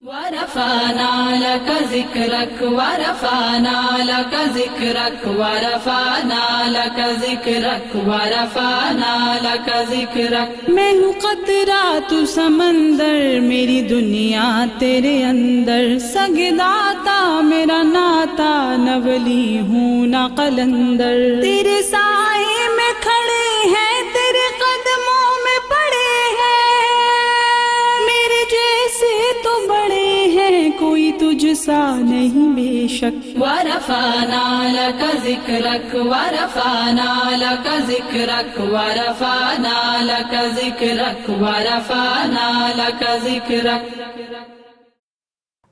वरफ़अना luck ज़िक्रक वरफ़अना luck ज़िक्रक वरफ़अना luck ज़िक्रक वरफ़अना luck ज़िक्रक। मैं हूँ क़तरा तू समंदर, मेरी दुनिया तेरे अंदर। सगदाता मेरा नाता, न वली हूँ न कलंदर। तेरे साए में खड़े हैं, तेरे कदमों में पड़े हैं। मेरे जैसे तो बड़े हैं, कोई तुझसा नहीं बेशक। वरफ़अना लक ज़िक्रक वरफ़अना लक ज़िक्रक वरफ़अना लक ज़िक्रक वरफ़अना लक ज़िक्रक।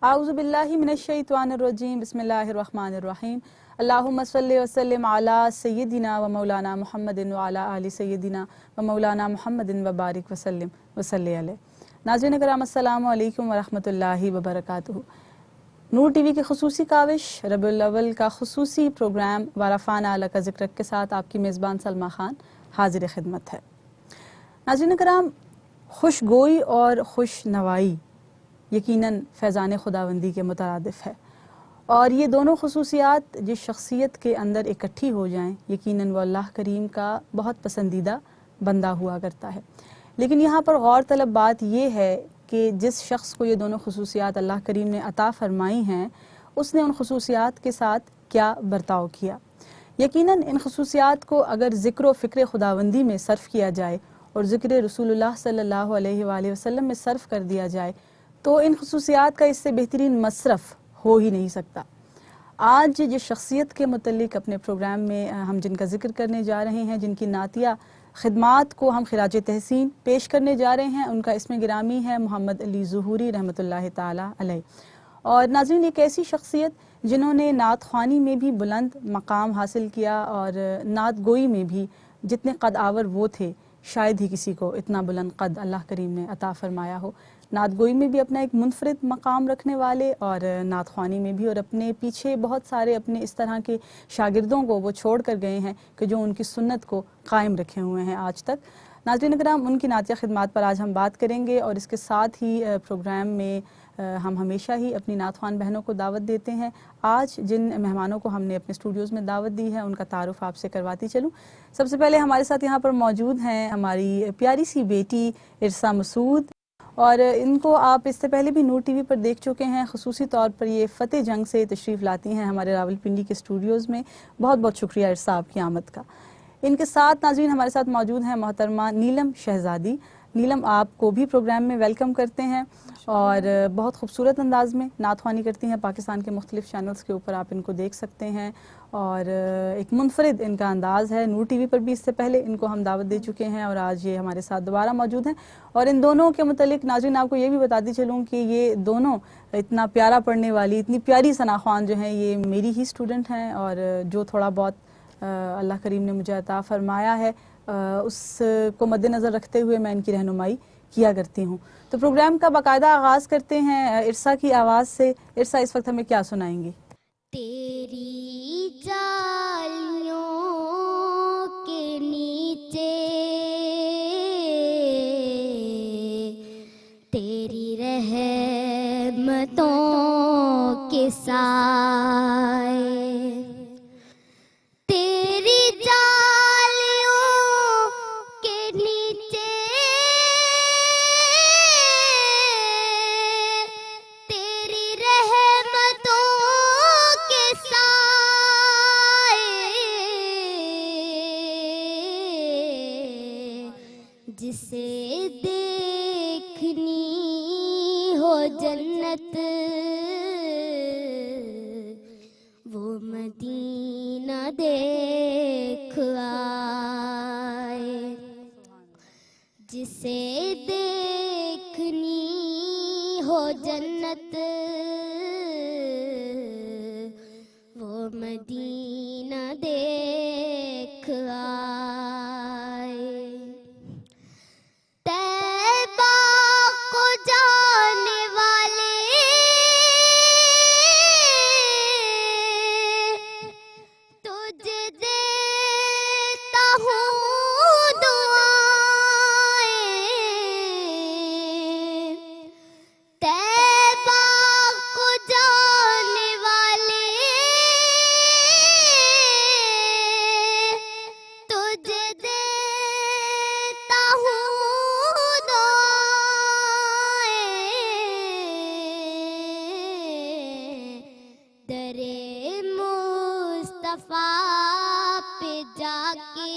आऊज़ु बिल्लाहि मिनश्शैतानिर रजीम, बिस्मिल्लाहिर रहमानिर रहीम। अल्लाहुम्मा सल्लि व सल्लिम अला सय्यिदिना व मौलाना मुहम्मदिन व अला आलि सय्यिदिना व मौलाना मुहम्मदिन व बारिक व सल्लिम व सल्लि अलैहि। नाज़रीन कराम, अस्सलामु अलैकुम व रहमतुल्लाहि व बरकातुहू। नूर टीवी के खुसूसी काविश रबीउल अव्वल का खुसूसी प्रोग्राम वरफ़अना लक ज़िक्रक के साथ आपकी मेज़बान सलमा खान हाजिर खिदमत है। नाज़रीन कराम, खुशगोई और खुश नवाई यकीनन फैज़ान खुदावंदी के मुतरादिफ है, और ये दोनों खुसूसियात जिस शख्सियत के अंदर इकट्ठी हो जाएं, यकीनन वो अल्लाह करीम का बहुत पसंदीदा बंदा हुआ करता है। लेकिन यहाँ पर गौर तलब बात यह है कि जिस शख्स को ये दोनों खुसूसियात अल्लाह करीम ने अता फ़रमाई हैं, उसने उन खुसूसियात के साथ क्या बर्ताव किया। यकीनन इन खुसूसियात को अगर ज़िक्र व फ़िक्र खुदावंदी में सर्फ़ किया जाए और ज़िक्र रसूलुल्लाह सल्लल्लाहु अलैहि वसल्लम में सर्फ़ कर दिया जाए, तो इन खुसूसियात का इससे बेहतरीन मसरफ़ हो ही नहीं सकता। आज जिस शख्सियत के मुतल्लिक़ अपने प्रोग्राम में हम जिनका ज़िक्र करने जा रहे हैं, जिनकी नातिया ख़िदमात को हम ख़िराज तहसीन पेश करने जा रहे हैं, उनका इसमें गिरामी है मोहम्मद अली ज़ुहूरी रहमतुल्लाहि ताला अलैह। और नाज़रीन, एक ऐसी शख्सियत जिन्होंने नात ख़्वानी में भी बुलंद मकाम हासिल किया और नात गोई में भी जितने कद आवर वो थे, शायद ही किसी को इतना बुलंद कद अल्लाह करीम ने अता फ़रमाया हो। नात गोई में भी अपना एक मुनफरिद मकाम रखने वाले और नात ख़्वानी में भी, और अपने पीछे बहुत सारे अपने इस तरह के शागिर्दों को वो छोड़ कर गए हैं कि जो उनकी सुन्नत को कायम रखे हुए हैं आज तक। नाज़रीन कराम, उनकी नातिया ख़िदमात पर आज हम बात करेंगे, और इसके साथ ही प्रोग्राम में हम हमेशा ही अपनी नात ख़्वान बहनों को दावत देते हैं। आज जिन मेहमानों को हमने अपने स्टूडियोज़ में दावत दी है, उनका तारुफ़ आपसे करवाती चलूँ। सबसे पहले हमारे साथ यहाँ पर मौजूद हैं हमारी प्यारी सी बेटी इरसा मसूद, और इनको आप इससे पहले भी नूर टीवी पर देख चुके हैं। ख़ुसूसी तौर पर ये फ़तेह जंग से तशरीफ़ लाती हैं हमारे रावलपिंडी के स्टूडियोज़ में। बहुत बहुत शुक्रिया इरसा आपकी आमद का। इनके साथ नाज़रीन हमारे साथ मौजूद हैं मोहतरमा नीलम शहज़ादी। नीलम, आपको भी प्रोग्राम में वेलकम करते हैं, और बहुत खूबसूरत अंदाज़ में नात ख़्वानी करती हैं। पाकिस्तान के मुख्तलिफ़ चैनल्स के ऊपर आप इनको देख सकते हैं, और एक मुनफरिद इनका अंदाज़ है। नूर टीवी पर भी इससे पहले इनको हम दावत दे चुके हैं, और आज ये हमारे साथ दोबारा मौजूद हैं। और इन दोनों के मुतालिक नाज़रीन आपको ये भी बताती चलूँ कि ये दोनों इतना प्यारा पढ़ने वाली, इतनी प्यारी सना ख़्वान जो हैं, ये मेरी ही स्टूडेंट हैं, और जो थोड़ा बहुत अल्लाह करीम ने मुझे अता फ़रमाया है उसको मद्देनज़र रखते हुए मैं इनकी रहनुमाई किया करती हूँ। तो प्रोग्राम का बाकायदा आगाज़ करते हैं इरसा की आवाज़ से। इरसा, इस वक्त हमें क्या सुनाएंगी? तेरी जालियों के नीचे तेरी रहमतों के साए, तेरी जालियों के नीचे तेरी रहमतों के साए, जिसे देखनी हो जन्नत वो मदीना देख आए, जिसे देखनी हो जन्नत वो मदीना देख आए। तैबा को जाने वाले तुझे देता हूँ दुआएं, तैबा दरे मुस्तफा पे जाके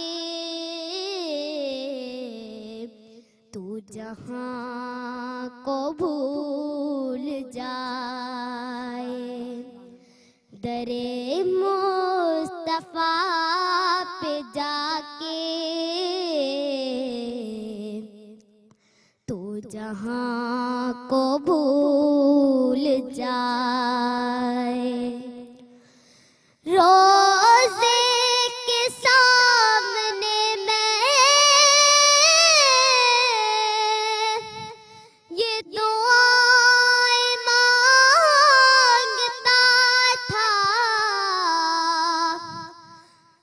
तू जहां को भूल जाए। दरे मुस्तफा पे जाके तू जहां को भूल जाए। रोज़े के सामने मैं ये दुआएं मांगता था।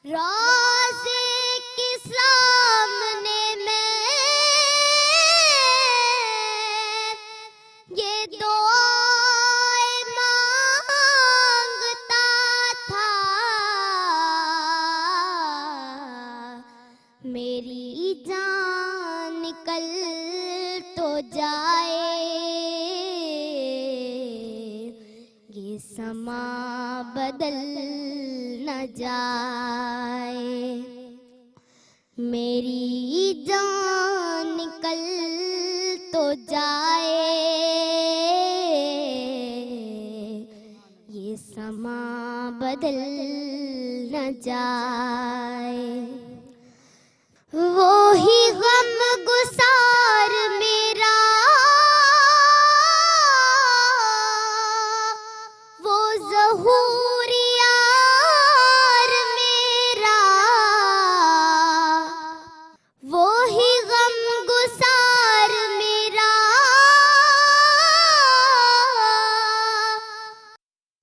रोज़े के सामने मैं ये दुआएं मांगता था। मेरी जान निकल तो जाए, ये समा बदल न जाए। मेरी जान निकल तो जाए, ये समा बदल न जाए। वो ही गम गुसार मेरा, वो ज़हूर यार मेरा, वो ही गम गुसार मेरा,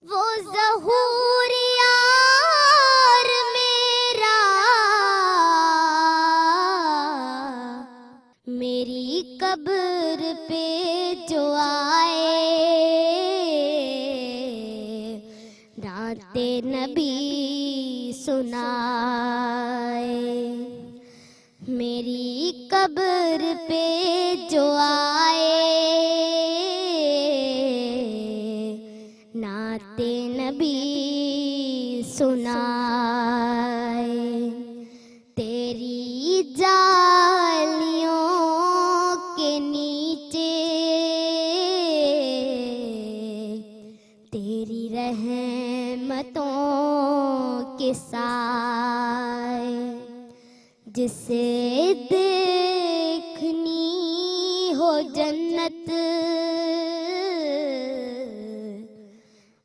वो ज़हूर यार मेरा। मेरी कब्र पे जो आए, राते नबी सुनाए। मेरी कब्र पे जो आए, नाते नबी सुनाए। तेरी जालियों के नीचे तेरी रहमतों के साए, जिसे देखनी हो जन्नत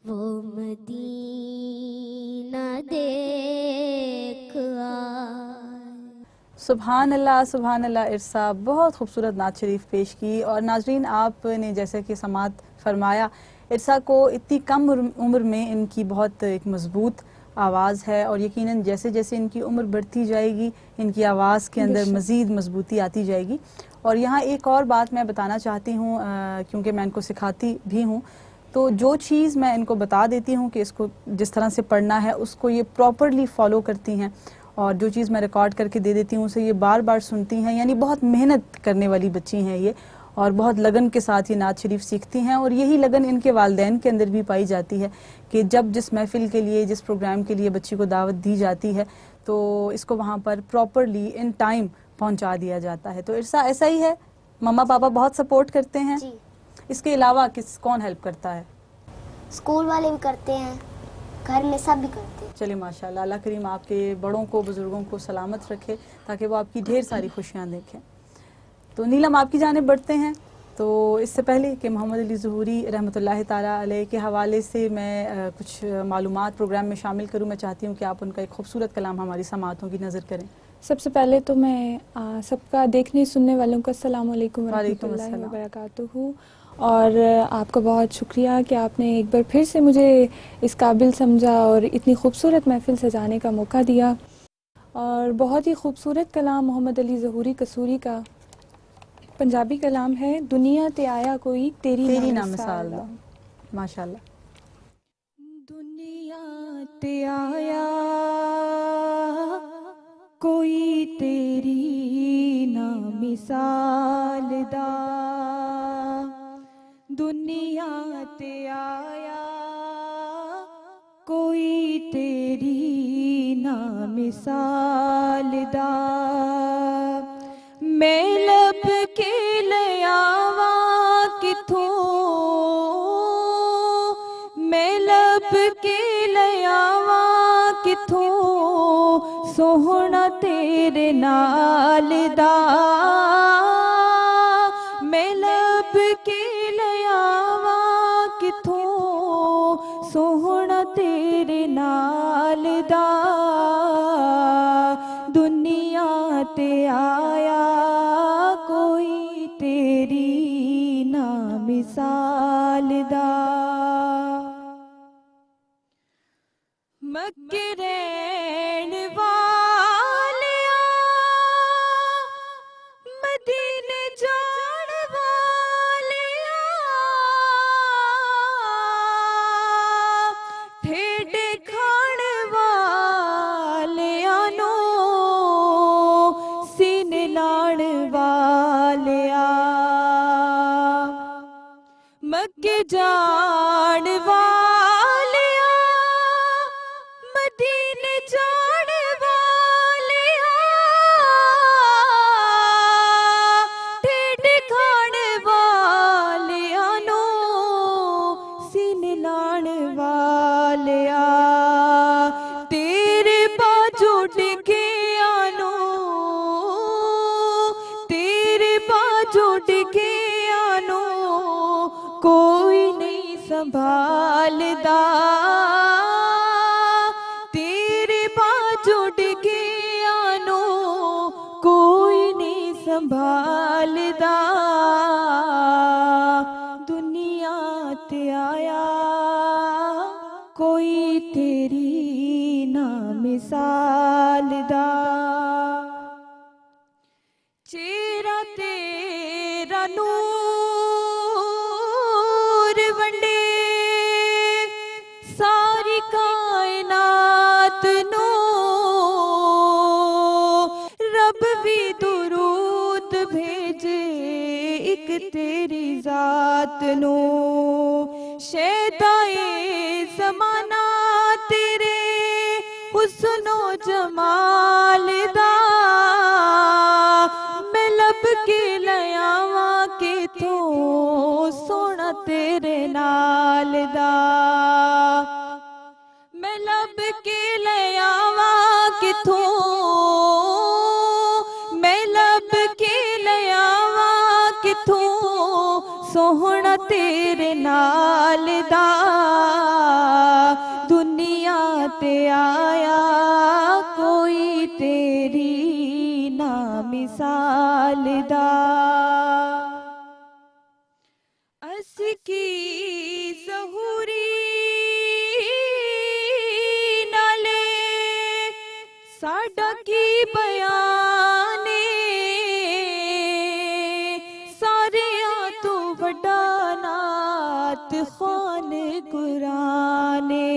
वो मदीना देख आए। सुभान अल्लाह सुभान अल्लाह। इरसा बहुत खूबसूरत नात शरीफ पेश की। और नाजरीन, आपने जैसे कि समात फरमाया, इरसा को इतनी कम उम्र में इनकी बहुत एक मज़बूत आवाज़ है, और यकीनन जैसे जैसे इनकी उम्र बढ़ती जाएगी इनकी आवाज़ के अंदर मज़ीद मजबूती आती जाएगी। और यहाँ एक और बात मैं बताना चाहती हूँ, क्योंकि मैं इनको सिखाती भी हूँ, तो जो चीज़ मैं इनको बता देती हूँ कि इसको जिस तरह से पढ़ना है उसको ये प्रॉपरली फ़ॉलो करती हैं, और जो चीज़ मैं रिकॉर्ड करके दे देती हूँ उसे ये बार बार सुनती हैं। यानी बहुत मेहनत करने वाली बच्ची हैं ये, और बहुत लगन के साथ ये नात शरीफ सीखती हैं। और यही लगन इनके वालिदैन के अंदर भी पाई जाती है कि जब जिस महफ़िल के लिए, जिस प्रोग्राम के लिए बच्ची को दावत दी जाती है तो इसको वहाँ पर प्रॉपरली इन टाइम पहुँचा दिया जाता है। तो इरसा ऐसा ही है, मम्मा पापा बहुत सपोर्ट करते हैं? जी। इसके अलावा कौन हेल्प करता है? स्कूल वाले भी करते हैं, घर में सब भी करते हैं। चलिए माशाल्लाह, अल्लाह करीम आपके बड़ों को, बुजुर्गों को सलामत रखे ताकि वो आपकी ढेर सारी खुशियाँ देखें। तो नीलम, आपकी जानिब बढ़ते हैं। तो इससे पहले कि मोहम्मद अली ज़हूरी रहमतुल्लाह ताला अलैह के हवाले से मैं कुछ मालूमात प्रोग्राम में शामिल करूँ, मैं चाहती हूँ कि आप उनका एक खूबसूरत कलाम हमारी समाअतों की नज़र करें। सबसे पहले तो मैं सबका देखने सुनने वालों को अस्सलाम वालेकुम रहमतुल्लाहि व बरकातुहू, और आपका बहुत शुक्रिया कि आपने एक बार फिर से मुझे इस काबिल समझा और इतनी खूबसूरत महफ़िल सजाने का मौका दिया। और बहुत ही खूबसूरत कलाम मोहम्मद अली ज़हूरी कसूरी का पंजाबी कलाम है, दुनिया ते आया कोई तेरी ना मिसाल। माशाल्लाह। दुनिया ते आया कोई तेरी ना मिसाल दा, दुनिया ते आया कोई तेरी ना मिसाल दा मैं लब के लियावा किथों मैं लब के लियावा किथों सोहना तेरे नाल दा मैं लब के लियावा किथों सोहना तेरे नाल दा दुनिया ते आया कोई तेरी ना मिसाल दा मक्के रहन वालिया मदीने जान वालिया ठेडे खान वालिया नो सीने लाण वालिया मक्के जान वालिया मदीने जान वालिया ठेड खान वालिया नो सीने लाण वालिया तेरे बाजू डिगे आनो तेरे बाजू डिगे आनो कोई नहीं संभालदा तेरे बाजू डिगे आनो कोई नहीं संभालदा दुनिया ते आया कोई तेरी ना मिसाल दा चेहरा तेरा नूर वंडे सारी कायनात नो रब भी दुरूद भेजे एक तेरी जात नो शैताए ज़माना तेरे हुस्नो जमाल दा मैं लब के लयावा के तो सोना तेरे नाल दा मैं लब के लयावा किथों मैं लब के लयावा किथों सोहना तेरे नाल दा दुनिया ते आया कोई तेरी ना मिसाल दा असकी ज़हूरी नाले साडा की बयाने सारियां तो वड्डा नात खान कुराने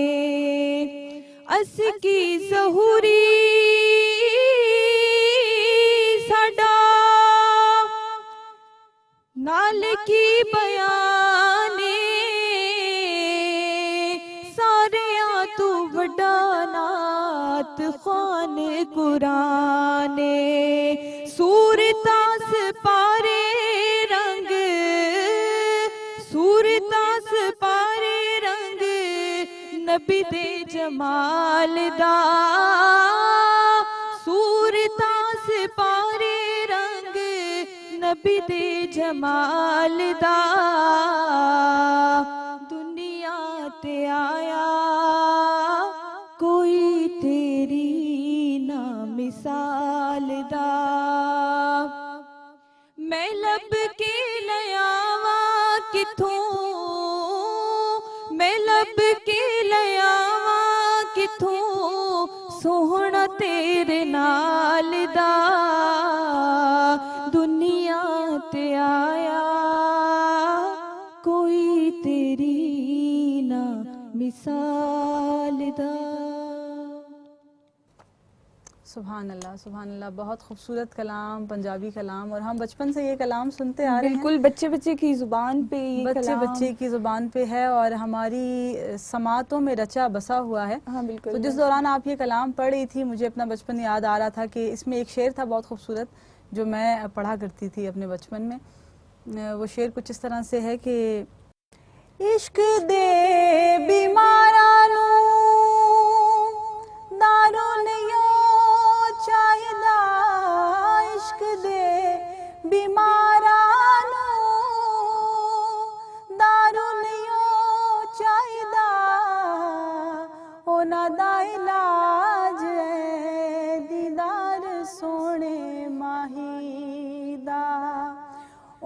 असकी ज़हूरी साडा नाल की बयाने सारियां तू वड्डा नात खान कुराने सूरतास पारे रंग सूरतास पारे रंग नबी दे जमाल दा सूरतास पारे रंग नबी दे जमाल दा दुनिया ते आया कोई तेरी ना मिसाल दा मैं लब के लयावा किथों मैं लब के लयावा किथों सोहना तेरे नाल दा दुनिया ते आया कोई तेरी ना मिसाल दा सुभान अल्लाह, बहुत खूबसूरत कलाम, पंजाबी कलाम। और हम बचपन से ये कलाम सुनते आ रहे हैं, बिल्कुल बच्चे बच्चे की ज़ुबान पे ये कलाम, बच्चे की ज़ुबान पे है और हमारी समातों में रचा बसा हुआ है। हाँ बिल्कुल। तो जिस दौरान आप ये कलाम पढ़ रही थी, मुझे अपना बचपन याद आ रहा था कि इसमें एक शेर था बहुत खूबसूरत जो मैं पढ़ा करती थी अपने बचपन में। वो शेर कुछ इस तरह से है कि इश्क दे बीमारा नू दारू नहीं चाहिदा, इश्क दे बीमारा नू दारू नहीं चाहिदा, ओना दा इलाज है दीदार सोने माही दा,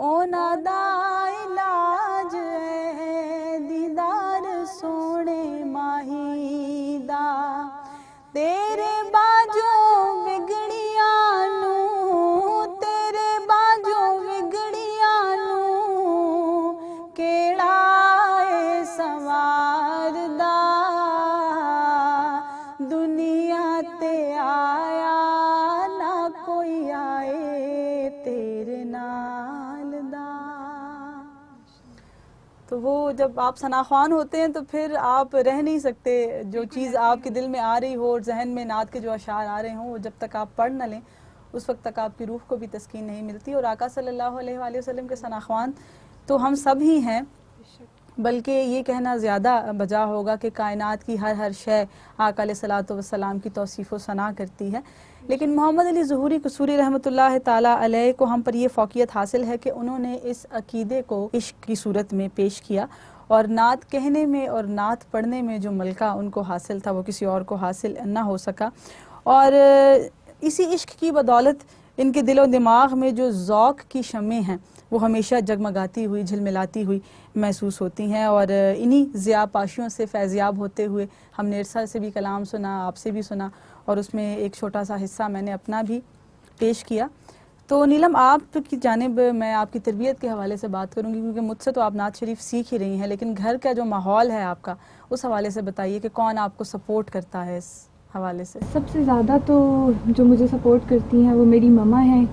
ओना दा इलाज है दीदार सोने माही दा, तेरे बाजों विगड़िया नू, तेरे बाजों विगड़िया नू केड़ा ए संवारदा, दुनिया ते आया ना कोई आए तेरे नाल दा। तो वो जब आप सनाख्वान होते हैं तो फिर आप रह नहीं सकते, जो चीज़ आपके दिल में आ रही हो और जहन में नात के जो अशार आ रहे हों, वो जब तक आप पढ़ न लें उस वक्त तक आपकी रूह को भी तस्कीन नहीं मिलती। और आका सल्लल्लाहु अलैहि वसल्लम के सनाख्वान तो हम सब ही हैं, बल्कि ये कहना ज़्यादा बजा होगा कि कायनात की हर शय आका अलैहिस्सलातु वस्सलाम की तौसीफ़ व सना करती है। लेकिन मोहम्मद अली ज़ुहूरी कसूरी रहमतुल्लाह ताला अलैह को हम पर यह फ़ौक़ियत हासिल है कि उन्होंने इस अक़ीदे को इश्क की सूरत में पेश किया और नात कहने में और नात पढ़ने में जो मलका उनको हासिल था वो किसी और को हासिल ना हो सका। और इसी इश्क की बदौलत इनके दिलो दिमाग में जो ज़ौक़ की शमें हैं वो हमेशा जगमगाती हुई, झिलमिलाती हुई महसूस होती हैं। और इन्हीं ज़िया पाशियों से फैज़याब होते हुए हमने इरसा से भी कलाम सुना, आपसे भी सुना, और उसमें एक छोटा सा हिस्सा मैंने अपना भी पेश किया। तो नीलम, आपकी जानिब मैं आपकी तरबियत के हवाले से बात करूंगी, क्योंकि मुझसे तो आप नात शरीफ सीख ही रही हैं, लेकिन घर का जो माहौल है आपका, उस हवाले से बताइए कि कौन आपको सपोर्ट करता है इस हवाले से। सबसे ज़्यादा तो जो मुझे सपोर्ट करती हैं वो मेरी मम्मा हैं।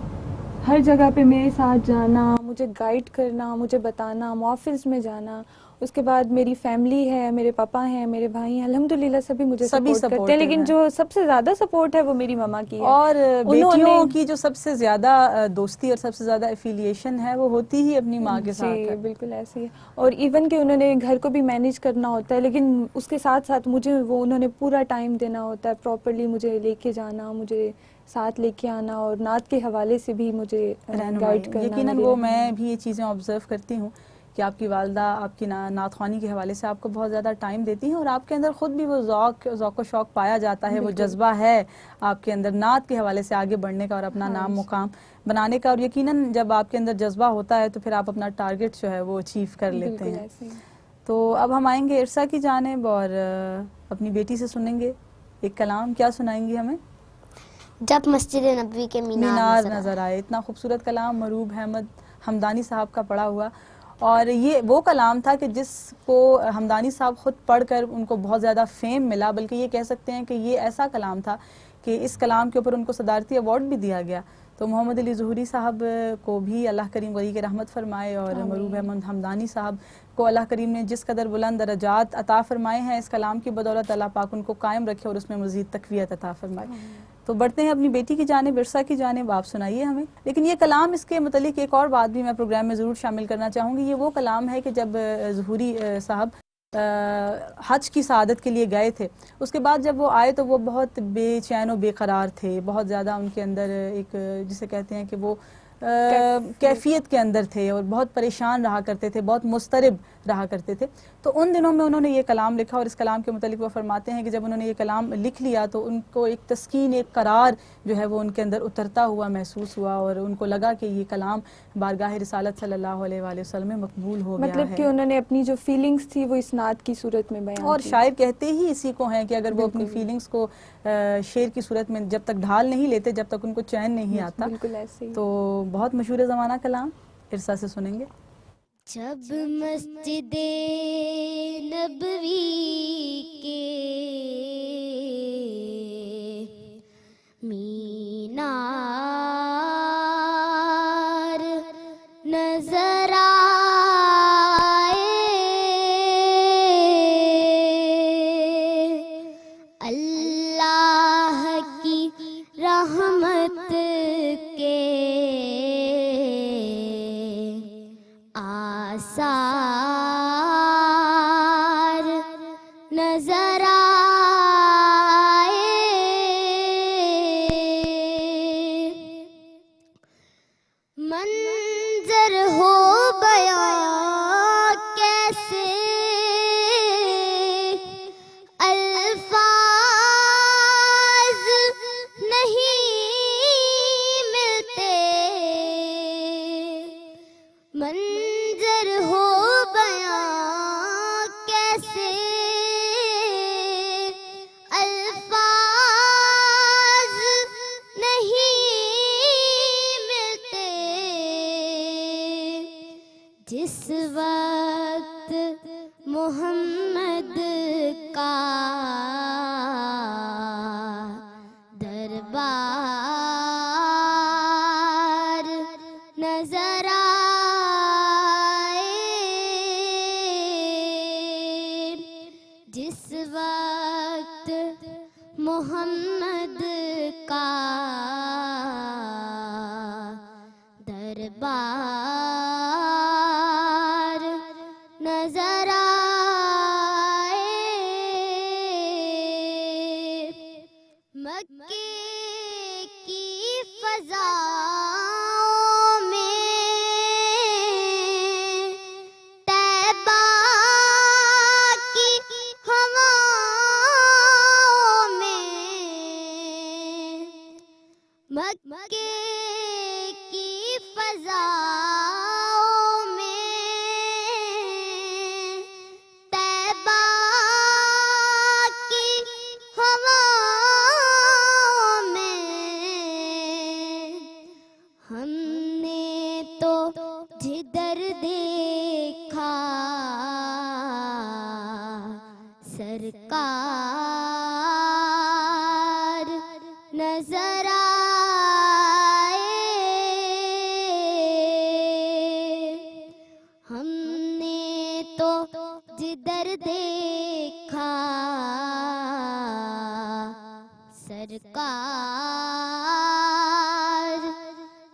हर जगह पे मेरे साथ जाना, मुझे गाइड करना, मुझे बताना, ऑफिस में जाना। उसके बाद मेरी फैमिली है, मेरे पापा हैं, मेरे भाई हैं, अल्हम्दुलिल्लाह सभी मुझे सपोर्ट करते हैं। लेकिन जो सबसे ज़्यादा सपोर्ट है वो मेरी मम्मा की है। और बेटियों की जो सबसे ज़्यादा दोस्ती और सबसे ज़्यादा एफिलिएशन है वो होती ही अपनी माँ के साथ है। बिल्कुल ऐसे ही। और इवन कि उन्होंने घर को भी मैनेज करना होता है, लेकिन उसके साथ साथ मुझे वो उन्होंने पूरा टाइम देना होता है, प्रॉपरली मुझे लेके जाना, मुझे साथ लेके आना, और नात के हवाले से भी मुझे गाइड करना। यकीनन वो मैं भी ये चीज़ें ऑब्जर्व करती हूँ कि आपकी वालदा आपकी नात ख़्वानी के हवाले से आपको बहुत ज़्यादा टाइम देती हैं, और आपके अंदर ख़ुद भी वो ज़ौक़ शौक़ पाया जाता है, वो जज्बा है आपके अंदर नात के हवाले से आगे बढ़ने का और अपना नाम मुकाम बनाने का। और यकीनन जब आपके अंदर जज्बा होता है तो फिर आप अपना टारगेट जो है वो अचीव कर लेते हैं। तो अब हम आएंगे इरसा की जानिब और अपनी बेटी से सुनेंगे एक कलाम। क्या सुनाएंगी हमें? जब मस्जिद नबवी के मीनार नजर आए। इतना खूबसूरत कलाम मरूब अहमद हमदानी साहब का पढ़ा हुआ, और ये वो कलाम था कि जिसको हमदानी साहब ख़ुद पढ़कर उनको बहुत ज़्यादा फेम मिला, बल्कि ये कह सकते हैं कि ये ऐसा कलाम था कि इस कलाम के ऊपर उनको सदारती अवार्ड भी दिया गया। तो मोहम्मद अली ज़ुहूरी साहब को भी अल्लाह करीम गरी के रहमत फरमाए, और मरूब अहमद हमदानी साहब को अल्लाह करीम ने जिस कदर बुलंद दरजात अता फरमाए हैं इस कलाम की बदौलत, अल्लाह पाक उनको कायम रखे और उसमें मज़ीद तक़वियत अता फरमाए। तो बढ़ते हैं अपनी बेटी की जानिब, इरसा की जानिब। आप सुनाइए हमें। लेकिन ये कलाम, इसके मतलब एक और बात भी मैं प्रोग्राम में ज़रूर शामिल करना चाहूँगी। ये वो कलाम है कि जब ज़ुहूरी साहब हज की सआदत के लिए गए थे, उसके बाद जब वो आए तो वो बहुत बेचैन व बेकरार थे, बहुत ज़्यादा उनके अंदर एक जिसे कहते हैं कि वो कैफियत के अंदर थे और बहुत परेशान रहा करते थे, बहुत मुस्तरिब रहा करते थे। तो उन दिनों में उन्होंने ये कलाम लिखा, और इस कलाम के मुतालिक वो फरमाते हैं कि जब उन्होंने ये कलाम लिख लिया तो उनको एक तस्कीन, एक करार जो है वो उनके अंदर उतरता हुआ महसूस हुआ, और उनको लगा कि ये कलाम बारगाह रिसालत सल्लल्लाहु अलैहि वसल्लम में मकबूल हो गया है। मतलब कि उन्होंने अपनी जो फीलिंग्स थी वो इस नात की सूरत में बयान और शायर कहते ही इसी को हैं कि अगर वो अपनी फीलिंग्स को शेर की सूरत में जब तक ढाल नहीं लेते, जब तक उनको चैन नहीं आता। बिल्कुल ऐसे ही। तो बहुत मशहूर ज़माना कलाम इरसा से सुनेंगे। जब मस्जिदे नबवी के कैसे अल्फाज नहीं मिलते, जिस वक्त मोहम्मद का दरबार नजर आए, जिस वक्त मोहम्मद का दरबार नजर आए। मक्के की फ़ज़ाओं में, तैबा की हवाओं में, मक्के की फ़ज़ाओं में, तैबा की हवाओं में, हमने तो जिधर देखा सरकार नजर आए, हमने तो जिधर देखा सरकार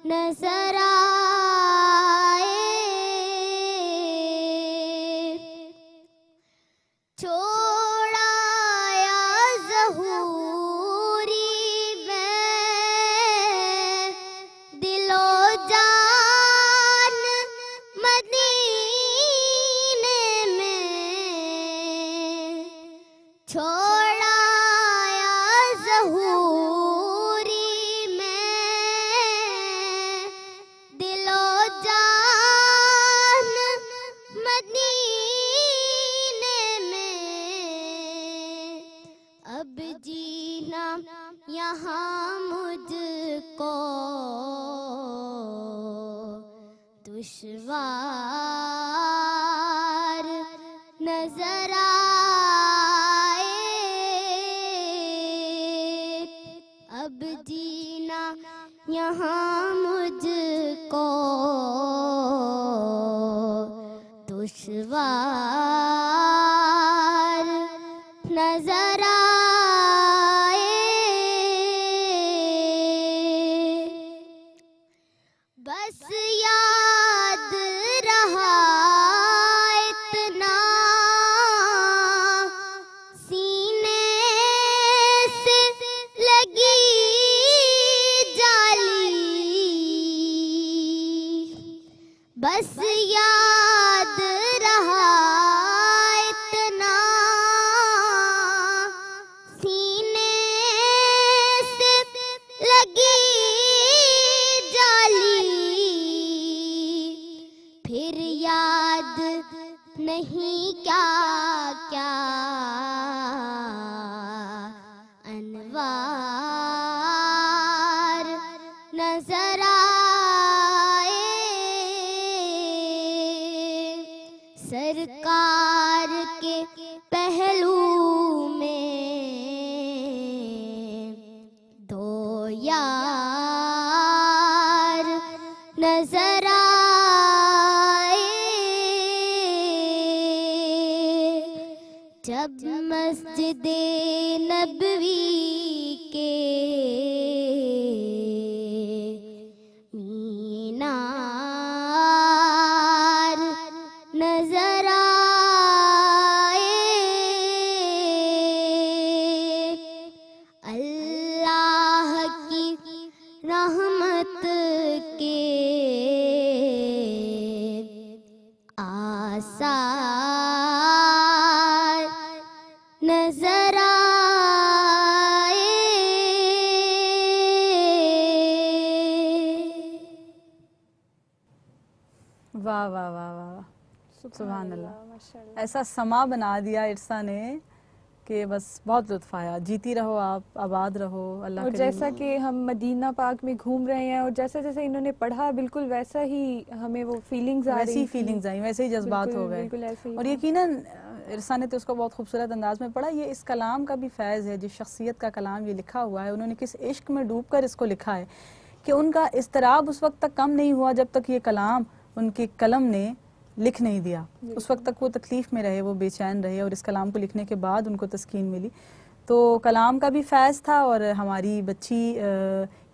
नजर आए। छोड़ाया ज़हूरी में दिलो जान मदीने में, छोड़ाया ज़हूरी में दिलो जान मदीने में, अब जीना यहाँ मुझको दुश्वार नजर आए, अब जीना यहाँ मुझको दुश्वार नजर आए। बस याद रहा इतना सीने से लगी जाली, बस याद रहा इतना सीने से लगी जाली, फिर याद नहीं क्या क्या अनवार नजर आए, सरकार के पहलू में दो यार नजर आए, जब मस्जिदे नबवी के मीनार नजर आए, अल्लाह की रहमत के आसार नजर आए। सुभान अल्लाह, माशाल्लाह। ऐसा समा बना दिया इरसा ने कि बस बहुत लुत्फ आया। जीती रहो आप, आबाद रहो, अल्लाह और करीम। जैसा कि हम मदीना पाक में घूम रहे हैं और जैसे जैसे इन्होंने पढ़ा बिल्कुल वैसा ही हमें वो फीलिंग्स आ रही वैसी थी। फीलिंग्स आई, वैसे ही जज्बात हो गए। बिल्कुल ऐसे ही और हुआ। यकीनन इरसा ने तो उसको बहुत खूबसूरत अंदाज में पढ़ा। ये इस कलाम का भी फैज़ है, जिस शख्सियत का कलाम ये लिखा हुआ है, उन्होंने किस इश्क में डूबकर इसको लिखा है कि उनका इस्तराब उस वक्त तक कम नहीं हुआ जब तक ये कलाम उनके कलम ने लिख नहीं दिया। उस वक्त तक वो तकलीफ़ में रहे, वो बेचैन रहे, और इस कलाम को लिखने के बाद उनको तस्कीन मिली। तो कलाम का भी फैज़ था और हमारी बच्ची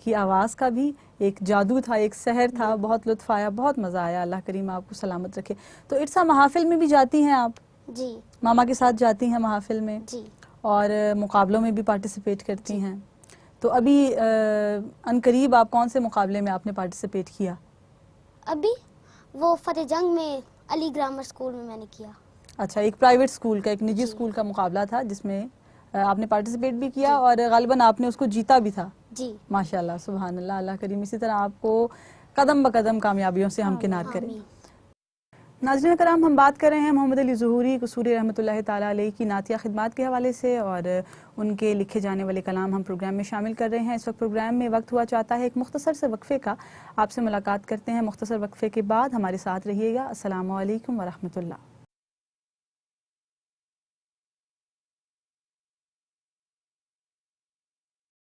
की आवाज़ का भी एक जादू था, एक सहर था। बहुत लुत्फ़ आया, बहुत मज़ा आया। अल्लाह करीम आपको सलामत रखे। तो इरसा, महफिल में भी जाती हैं आप? जी मामा के साथ जाती हैं महफिल में? जी और मुकाबलों में भी पार्टिसिपेट करती हैं? तो अभी अनकरीब आप कौन से मुकाबले में आपने पार्टिसिपेट किया? अभी वो फतेह जंग में अली ग्रामर स्कूल में मैंने किया। अच्छा, एक प्राइवेट स्कूल का, एक निजी जी। स्कूल का मुकाबला था जिसमें आपने पार्टिसिपेट भी किया और गालिबन आपने उसको जीता भी था। जी माशाल्लाह, सुभान अल्लाह, अल्लाह करीम इसी तरह आपको कदम ब कदम कामयाबियों से हमकिनार करें। आमीन। नाज़रीन कराम, हम बात कर रहे हैं मोहम्मद अली ज़ुहूरी कसूरी रहमतुल्लाहि ताला अलैहि की नातिया खिदमात के हवाले से, और उनके लिखे जाने वाले कलाम हम प्रोग्राम में शामिल कर रहे हैं। इस वक्त प्रोग्राम में वक्त हुआ चाहता है एक मुख्तसर से वक्फ़े का। आपसे मुलाकात करते हैं मुख्तसर वक्फ़े के बाद। हमारे साथ रहिएगा। अस्सलामु अलैकुम व रहमतुल्लाह।